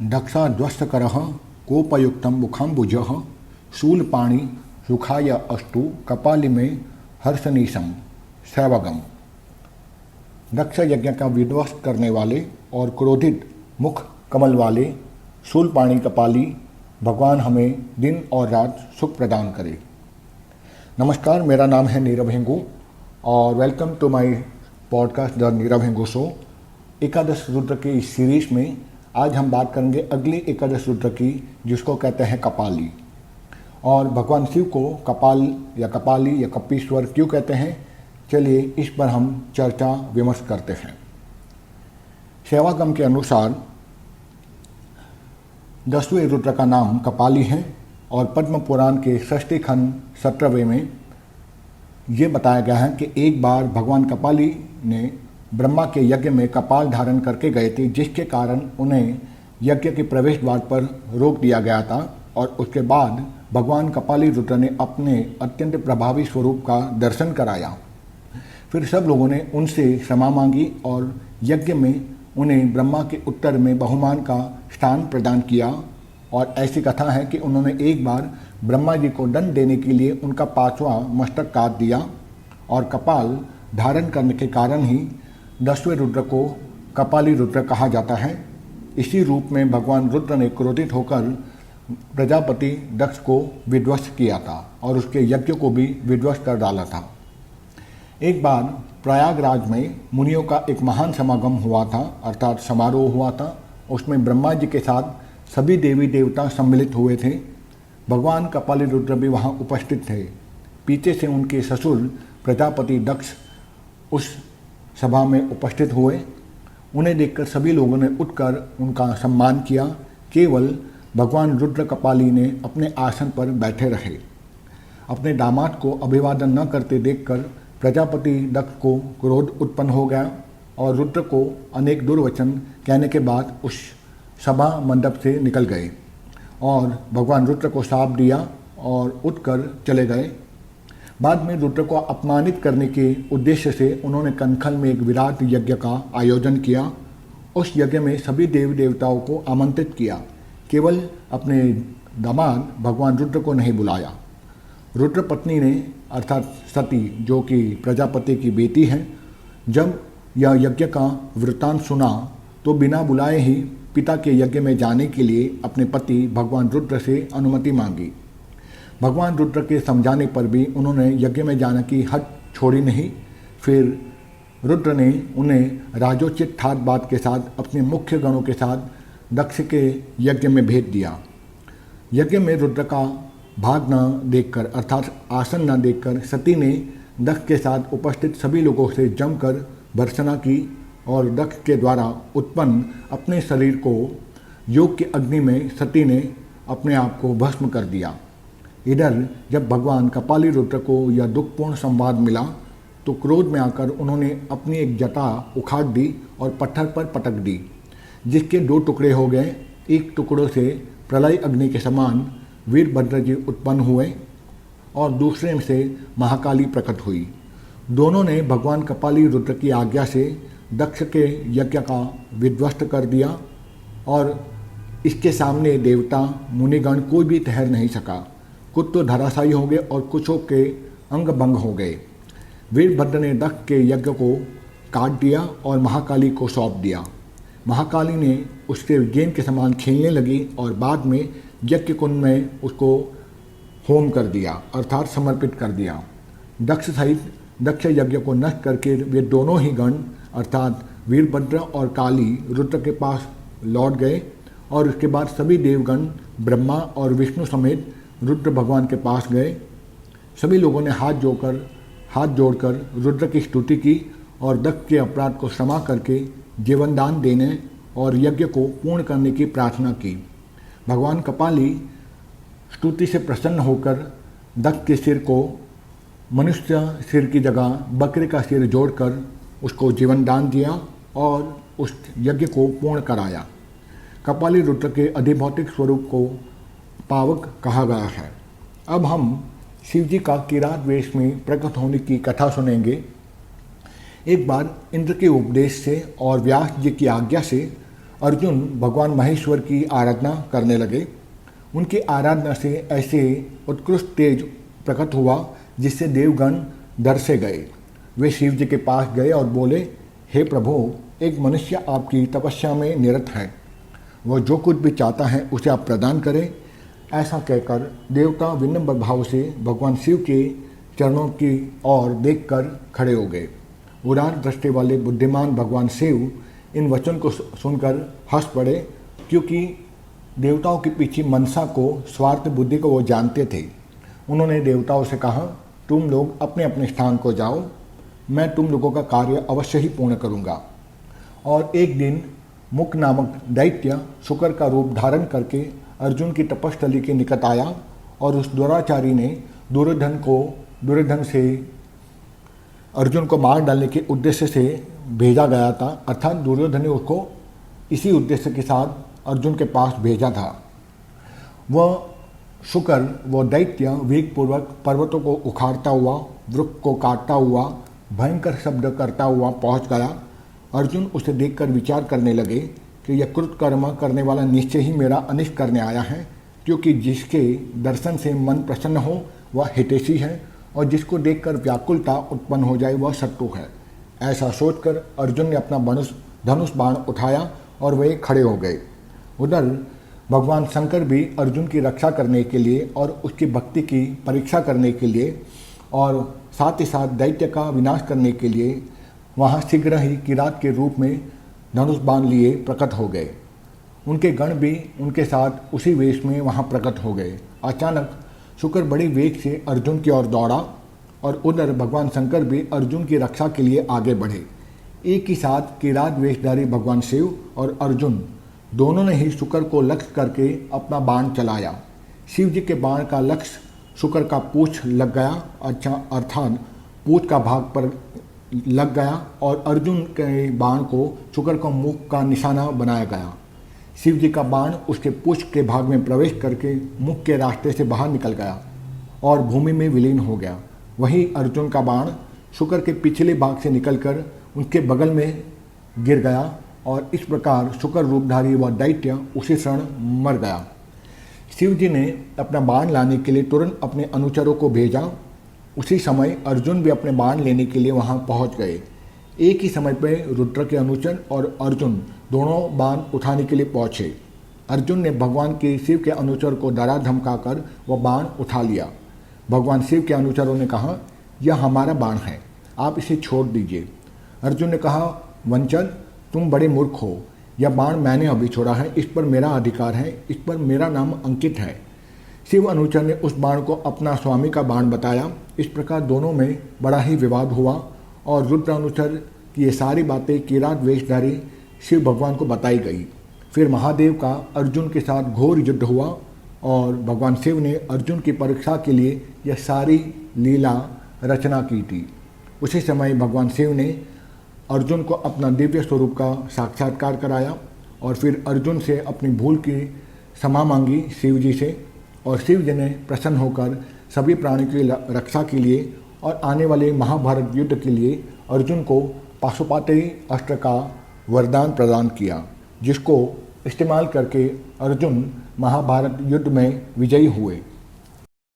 दक्षाध्वस्तकरः कोपयुक्तं मुखाम्बुजः शूलपाणि सुखाय अस्तु कपालिमे हर्षनीशम सैवगम। दक्ष यज्ञ का विध्वस्त करने वाले और क्रोधित मुख कमल वाले शूलपाणि कपाली भगवान हमें दिन और रात सुख प्रदान करे। नमस्कार, मेरा नाम है नीरव हिंगू और welcome to my podcast the Neerav Hingu show. एकादश रुद्र की इस सीरीज में आज हम बात करेंगे अगली एकादश रुद्र की, जिसको कहते हैं कपाली। और भगवान शिव को कपाल या कपाली या कपीश्वर क्यों कहते हैं, चलिए इस पर हम चर्चा विमर्श करते हैं। सेवागम के अनुसार 10वें रुद्र का नाम कपाली है और पद्म पुराण के षष्ठी खंड 17वें में ये बताया गया है कि एक बार भगवान कपाली ने ब्रह्मा के यज्ञ में कपाल धारण करके गए थे, जिसके कारण उन्हें यज्ञ के प्रवेश द्वार पर रोक दिया गया था। और उसके बाद भगवान कपाली रुद्र ने अपने अत्यंत प्रभावी स्वरूप का दर्शन कराया। फिर सब लोगों ने उनसे क्षमा मांगी और यज्ञ में उन्हें ब्रह्मा के उत्तर में बहुमान का स्थान प्रदान किया। और ऐसी कथा है कि उन्होंने एक बार ब्रह्मा जी को दंड देने के लिए उनका 5वां मस्तक काट दिया और कपाल धारण करने के कारण ही 10वें रुद्र को कपाली रुद्र कहा जाता है। इसी रूप में भगवान रुद्र ने क्रोधित होकर प्रजापति दक्ष को विध्वस्त किया था और उसके यज्ञ को भी विध्वस्त कर डाला था। एक बार प्रयागराज में मुनियों का एक महान समागम हुआ था, अर्थात समारोह हुआ था। उसमें ब्रह्मा जी के साथ सभी देवी देवता सम्मिलित हुए थे। भगवान कपाली रुद्र भी वहाँ उपस्थित थे। पीछे से उनके ससुर प्रजापति दक्ष उस सभा में उपस्थित हुए। उन्हें देखकर सभी लोगों ने उठकर उनका सम्मान किया। केवल भगवान रुद्र कपाली ने अपने आसन पर बैठे रहे। अपने दामाद को अभिवादन न करते देखकर प्रजापति दक्ष को क्रोध उत्पन्न हो गया और रुद्र को अनेक दुर्वचन कहने के बाद उस सभा मंडप से निकल गए और भगवान रुद्र को शाप दिया और उठकर चले गए। बाद में रुद्र को अपमानित करने के उद्देश्य से उन्होंने कनखल में एक विराट यज्ञ का आयोजन किया। उस यज्ञ में सभी देवी देवताओं को आमंत्रित किया, केवल अपने दामाद भगवान रुद्र को नहीं बुलाया। रुद्र पत्नी ने अर्थात सती, जो कि प्रजापति की बेटी है, जब यह यज्ञ का वृत्तांत सुना तो बिना बुलाए ही पिता के यज्ञ में जाने के लिए अपने पति भगवान रुद्र से अनुमति मांगी। भगवान रुद्र के समझाने पर भी उन्होंने यज्ञ में जाने की हट छोड़ी नहीं। फिर रुद्र ने उन्हें राजोचित ठाट बात के साथ अपने मुख्य गणों के साथ दक्ष के यज्ञ में भेज दिया। यज्ञ में रुद्र का भाग न देखकर अर्थात आसन न देखकर सती ने दक्ष के साथ उपस्थित सभी लोगों से जमकर भर्त्सना की और दक्ष के द्वारा उत्पन्न अपने शरीर को योग की अग्नि में सती ने अपने आप को भस्म कर दिया। इधर जब भगवान कपाली रुद्र को यह दुखपूर्ण संवाद मिला तो क्रोध में आकर उन्होंने अपनी एक जटा उखाड़ दी और पत्थर पर पटक दी, जिसके 2 टुकड़े हो गए। एक टुकड़ों से प्रलय अग्नि के समान वीरभद्र जी उत्पन्न हुए और दूसरे से महाकाली प्रकट हुई। दोनों ने भगवान कपाली रुद्र की आज्ञा से दक्ष के यज्ञ का विध्वस्त कर दिया और इसके सामने देवता मुनिगण कोई भी ठहर नहीं सका। कुछ तो धराशायी हो गए और कुछों के अंग भंग हो गए। वीरभद्र ने दक्ष के यज्ञ को काट दिया और महाकाली को सौंप दिया। महाकाली ने उसके गेंद के समान खेलने लगी और बाद में यज्ञ कुंड में उसको होम कर दिया अर्थात समर्पित कर दिया। दक्ष सहित दक्ष यज्ञ को नष्ट करके वे दोनों ही गण अर्थात वीरभद्र और काली रुद्र के पास लौट गए और उसके बाद सभी देवगण ब्रह्मा और विष्णु समेत रुद्र भगवान के पास गए। सभी लोगों ने हाथ जोड़कर रुद्र की स्तुति की और दक्ष के अपराध को क्षमा करके जीवन दान देने और यज्ञ को पूर्ण करने की प्रार्थना की। भगवान कपाली स्तुति से प्रसन्न होकर दक्ष के सिर को मनुष्य सिर की जगह बकरे का सिर जोड़कर उसको जीवन दान दिया और उस यज्ञ को पूर्ण कराया। कपाली रुद्र के अधिभौतिक स्वरूप को पावक कहा गया है। अब हम शिव जी का किरात वेश में प्रकट होने की कथा सुनेंगे। एक बार इंद्र के उपदेश से और व्यास जी की आज्ञा से अर्जुन भगवान महेश्वर की आराधना करने लगे। उनकी आराधना से ऐसे उत्कृष्ट तेज प्रकट हुआ जिससे देवगण डर से गए। वे शिव जी के पास गए और बोले, हे प्रभु, एक मनुष्य आपकी तपस्या में निरत है, वह जो कुछ भी चाहता है उसे आप प्रदान करें। ऐसा कहकर देवता विनम्र भाव से भगवान शिव के चरणों की ओर देखकर खड़े हो गए। उदार दृष्टि वाले बुद्धिमान भगवान शिव इन वचन को सुनकर हंस पड़े, क्योंकि देवताओं के पीछे मनसा को, स्वार्थ बुद्धि को वो जानते थे। उन्होंने देवताओं से कहा, तुम लोग अपने अपने स्थान को जाओ, मैं तुम लोगों का कार्य अवश्य ही पूर्ण करूँगा। और एक दिन मुक नामक दैत्य शुक्र का रूप धारण करके अर्जुन की तपस्थली के निकट आया और उस दुराचारी ने दुर्योधन से अर्जुन को मार डालने के उद्देश्य से भेजा गया था, अर्थात दुर्योधन ने उसको इसी उद्देश्य के साथ अर्जुन के पास भेजा था। वह दैत्य वेगपूर्वक पर्वतों को उखाड़ता हुआ, वृक्ष को काटता हुआ, भयंकर शब्द करता हुआ पहुंच गया। अर्जुन उसे देखकर विचार करने लगे कि यह कृतकर्म करने वाला निश्चय ही मेरा अनिष्ट करने आया है, क्योंकि जिसके दर्शन से मन प्रसन्न हो वह हितैषी है और जिसको देखकर व्याकुलता उत्पन्न हो जाए वह शत्रु है। ऐसा सोचकर अर्जुन ने अपना धनुष बाण उठाया और वे खड़े हो गए। उधर भगवान शंकर भी अर्जुन की रक्षा करने के लिए और उसकी भक्ति की परीक्षा करने के लिए और साथ ही साथ दैत्य का विनाश करने के लिए वहाँ शीघ्र ही किरात के रूप में धनुष बाण लिए प्रकट हो गए। उनके गण भी उनके साथ उसी वेश में वहाँ प्रकट हो गए। अचानक शुक्र बड़ी वेग से अर्जुन की ओर दौड़ा और उधर भगवान शंकर भी अर्जुन की रक्षा के लिए आगे बढ़े। एक ही साथ किरात वेशधारी भगवान शिव और अर्जुन दोनों ने ही शुक्र को लक्ष्य करके अपना बाण चलाया। शिव जी के बाण का लक्ष्य शुक्र का पूंछ लग गया, अर्थात पूंछ का भाग पर लग गया और अर्जुन के बाण को शुक्र को मुख का निशाना बनाया गया। शिव जी का बाण उसके पुष्प के भाग में प्रवेश करके मुख के रास्ते से बाहर निकल गया और भूमि में विलीन हो गया। वहीं अर्जुन का बाण शुक्र के पिछले भाग से निकलकर उनके बगल में गिर गया और इस प्रकार शुक्र रूपधारी वह दैत्य उसी क्षण मर गया। शिव जी ने अपना बाण लाने के लिए तुरंत अपने अनुचरों को भेजा। उसी समय अर्जुन भी अपने बाण लेने के लिए वहां पहुंच गए। एक ही समय पर रुद्र के अनुचर और अर्जुन दोनों बाण उठाने के लिए पहुंचे। अर्जुन ने भगवान के शिव के अनुचर को डरा धमकाकर वह बाण उठा लिया। भगवान शिव के अनुचरों ने कहा, यह हमारा बाण है, आप इसे छोड़ दीजिए। अर्जुन ने कहा, वंचन, तुम बड़े मूर्ख हो, यह बाण मैंने अभी छोड़ा है, इस पर मेरा अधिकार है, इस पर मेरा नाम अंकित है। शिव अनुचर ने उस बाण को अपना स्वामी का बाण बताया। इस प्रकार दोनों में बड़ा ही विवाद हुआ और रुद्र अनुचर की ये सारी बातें किरात वेशधारी शिव भगवान को बताई गई। फिर महादेव का अर्जुन के साथ घोर युद्ध हुआ और भगवान शिव ने अर्जुन की परीक्षा के लिए यह सारी लीला रचना की थी। उसी समय भगवान शिव ने अर्जुन को अपना दिव्य स्वरूप का साक्षात्कार कराया और फिर अर्जुन से अपनी भूल की क्षमा मांगी शिव जी से, और शिव जी ने प्रसन्न होकर सभी प्राणियों की रक्षा के लिए और आने वाले महाभारत युद्ध के लिए अर्जुन को पाशुपातयी अस्त्र का वरदान प्रदान किया, जिसको इस्तेमाल करके अर्जुन महाभारत युद्ध में विजयी हुए।